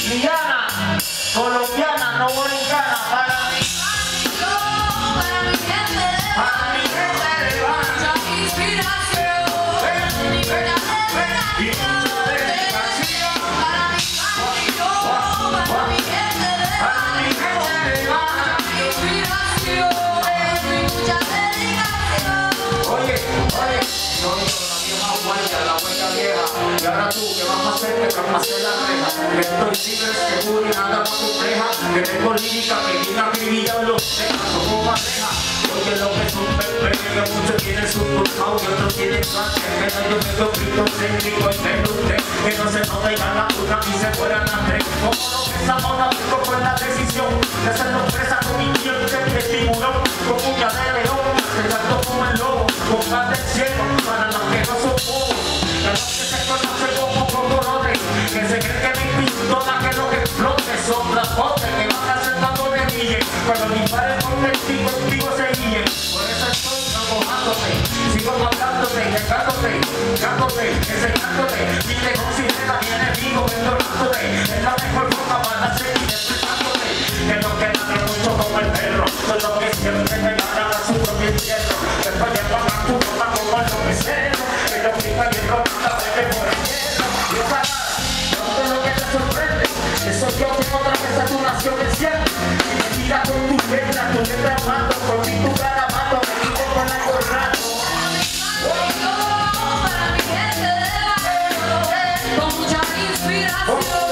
Liana, colombiana, no boliviana, para mi gente de Habana, mucha inspiración, y mucha dedicación, para mi gente de Habana, mucha inspiración, mucha dedicación. Oye, la vuelta vieja, y ahora tú, ¿qué vas a hacer? Que traspasé la reja, que estoy libre, seguro y nada más compleja, que tengo lírica, que diga mi vida los deja, somos pareja. Oye, lo que es un pepe, que muchos tienen su pulsado y otros tienen clase, que yo tengo grito céntrico y tengo usted, que no se nos digan la una y se fueran las tres. Como lo que esa mona pico fue la decisión de hacerlo presa con mi diente de tiburón, con uña de león, pensando como el lobo, con gas del cielo, para los que no son bobos, de los que se conocen como cocorotes, que se creen que mi pistola que lo que explote son las botes, que van a hacer tanto de guille, cuando disparen con el testigo se guille. Por eso estoy mojándote, sigo matándote, dejándote, enseñándote, y te considera mi enemigo, perdonándote, es la mejor forma para seguir expresándote, que no queda mucho como el perro, son los que siempre me ganan a su propio infierno, después de pagar tu ropa como el lobicero, que lo pica y el ropa la vete por el cielo, y ojalá, pronto lo que te sorprende, eso yo que otra vez a tu nación el cielo, y me tira con tu letra mato, con tu cara mato, me quito con la corrado. Para mi gente de Habana, con mucha inspiración.